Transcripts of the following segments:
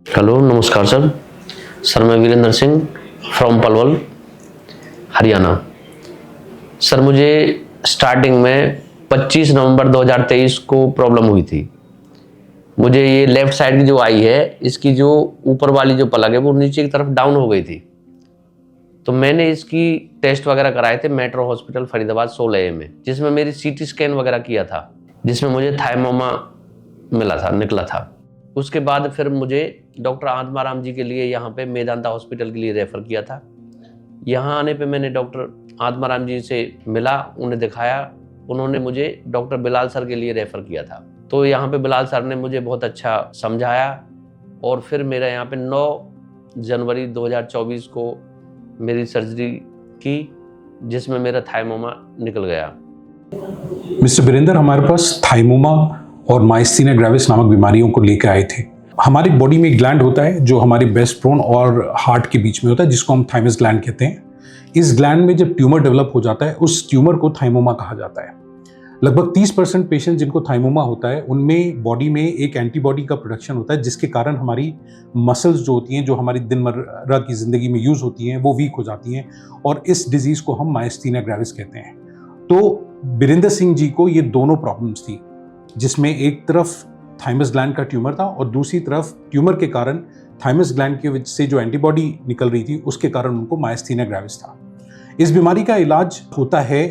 Hello, नमस्कार sir. Sir मैं Virendra Singh from Palwal, Haryana. Sir मुझे स्टार्टिंग में 25 नवंबर 2023 को प्रॉब्लम हुई थी। मुझे ये लेफ्ट साइड की जो आई है, इसकी जो ऊपर वाली जो पलक है वो नीचे की तरफ डाउन हो गई थी। तो मैंने इसकी टेस्ट वगैरह कराए थे मेट्रो हॉस्पिटल फरीदाबाद 16A में, जिसमें मेरी सीटी स्कैन वगैरह किया था, जिसमें मुझे थायमोमा निकला था। उसके बाद फिर मुझे डॉक्टर आत्माराम जी के लिए यहाँ पे मेदांता हॉस्पिटल के लिए रेफ़र किया था। यहाँ आने पे मैंने डॉक्टर आत्माराम जी से मिला, उन्हें दिखाया। उन्होंने मुझे डॉक्टर बिलाल सर के लिए रेफ़र किया था। तो यहाँ पे बिलाल सर ने मुझे बहुत अच्छा समझाया और फिर मेरा यहाँ पे 9 जनवरी 2024 को मेरी सर्जरी की, जिसमें मेरा थायमोमा निकल गया। मिस्टर वीरेंद्र हमारे पास थाइमोमा और माइस्थीनिया ग्रेविस नामक बीमारियों को लेकर आए थे। हमारी बॉडी में एक ग्लैंड होता है जो हमारे ब्रेस्ट बोन और हार्ट के बीच में होता है, जिसको हम थाइमस ग्लैंड कहते हैं। इस ग्लैंड में जब ट्यूमर डेवलप हो जाता है, उस ट्यूमर को थाइमोमा कहा जाता है। लगभग 30% पेशेंट जिनको थाइमोमा होता है, उनमें बॉडी में एक एंटीबॉडी का प्रोडक्शन होता है, जिसके कारण हमारी मसल्स जो होती हैं, जो हमारी दिनमर्रा की ज़िंदगी में यूज़ होती हैं, वो वीक हो जाती हैं और इस डिजीज़ को हम माइस्थीनिया ग्रेविस कहते हैं। तो वीरेंद्र सिंह जी को ये दोनों प्रॉब्लम्स थी, जिसमें एक तरफ थाइमस ग्लैंड का ट्यूमर था और दूसरी तरफ ट्यूमर के कारण थाइमस ग्लैंड की वजह से जो एंटीबॉडी निकल रही थी, उसके कारण उनको माइस्थीनिया ग्रेविस था। इस बीमारी का इलाज होता है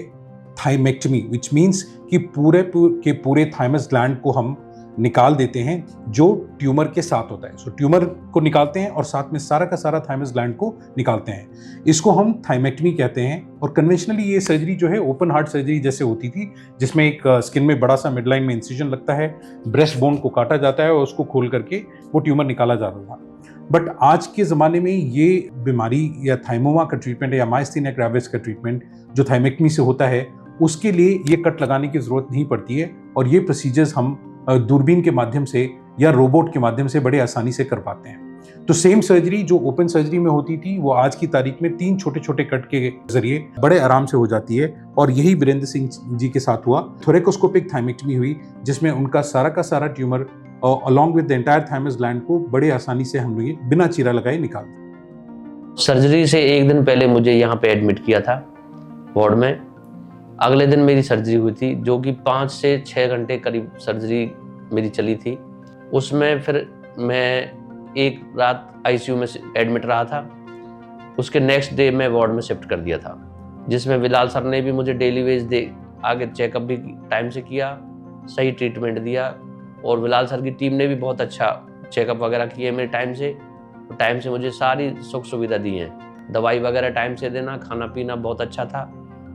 थाइमेक्टमी, विच मीन्स कि पूरे थाइमस ग्लैंड को हम निकाल देते हैं जो ट्यूमर के साथ होता है। सो ट्यूमर को निकालते हैं और साथ में सारा का सारा थाइमस ग्लैंड को निकालते हैं। इसको हम थाइमेक्टमी कहते हैं। और कन्वेंशनली ये सर्जरी जो है ओपन हार्ट सर्जरी जैसे होती थी, जिसमें एक स्किन में बड़ा सा मिडलाइन में इंसिजन लगता है, ब्रेस्ट बोन को काटा जाता है और उसको खोल करके वो ट्यूमर निकाला जाता था। बट आज के ज़माने में ये बीमारी या थाइमोमा का ट्रीटमेंट या माइस्थीनिया ग्रेविस का ट्रीटमेंट जो थाइमेक्टमी से होता है, उसके लिए ये कट लगाने की ज़रूरत नहीं पड़ती है और ये प्रोसीजर्स हम दूरबीन के माध्यम से या रोबोट के माध्यम से बड़े आसानी से कर पाते हैं। तो सेम सर्जरी जो ओपन सर्जरी में होती थी, वो आज की तारीख में 3 छोटे छोटे कट के जरिए बड़े आराम से हो जाती है। और यही वीरेंद्र सिंह जी के साथ हुआ। थोरेकोस्कोपिक थाइमेक्टमी हुई, जिसमें उनका सारा का सारा tumour along with the entire thymus gland को बड़े आसानी से हम लोग बिना चीरा लगाए निकाल दिया। सर्जरी से एक दिन पहले मुझे यहाँ पे एडमिट किया था वार्ड में। अगले दिन मेरी सर्जरी हुई थी, जो कि 5 से 6 घंटे करीब सर्जरी मेरी चली थी। उसमें फिर मैं एक रात आईसीयू में एडमिट रहा था। उसके नेक्स्ट डे मैं वार्ड में शिफ्ट कर दिया था, जिसमें बिलाल सर ने भी मुझे डेली वेज दे आगे चेकअप भी टाइम से किया, सही ट्रीटमेंट दिया। और बिलाल सर की टीम ने भी बहुत अच्छा चेकअप वगैरह किए मेरे टाइम से मुझे सारी सुख सुविधा दी हैं। दवाई वगैरह टाइम से देना, खाना पीना बहुत अच्छा था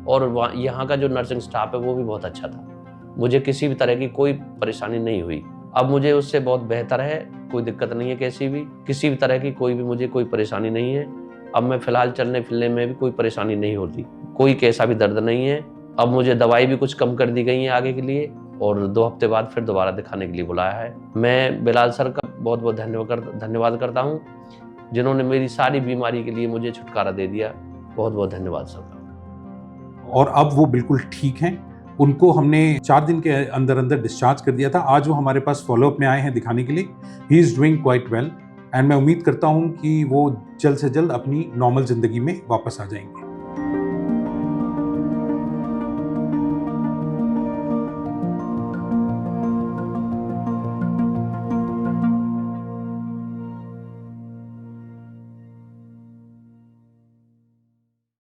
और यहाँ का जो नर्सिंग स्टाफ है वो भी बहुत अच्छा था। मुझे किसी भी तरह की कोई परेशानी नहीं हुई। अब मुझे उससे बहुत बेहतर है, कोई दिक्कत नहीं है, किसी भी तरह की कोई परेशानी नहीं है। अब मैं फ़िलहाल चलने फिरने में भी कोई परेशानी नहीं होती, कोई कैसा भी दर्द नहीं है। अब मुझे दवाई भी कुछ कम कर दी गई है आगे के लिए और 2 हफ्ते बाद फिर दोबारा दिखाने के लिए बुलाया है। मैं बिलाल सर का बहुत बहुत धन्यवाद करता हूँ, जिन्होंने मेरी सारी बीमारी के लिए मुझे छुटकारा दे दिया। बहुत बहुत धन्यवाद सर का। और अब वो बिल्कुल ठीक हैं। उनको हमने 4 दिन के अंदर अंदर डिस्चार्ज कर दिया था। आज वो हमारे पास फॉलोअप में आए हैं दिखाने के लिए। He is doing quite well and मैं उम्मीद करता हूँ कि वो जल्द से जल्द अपनी नॉर्मल ज़िंदगी में वापस आ जाएंगे।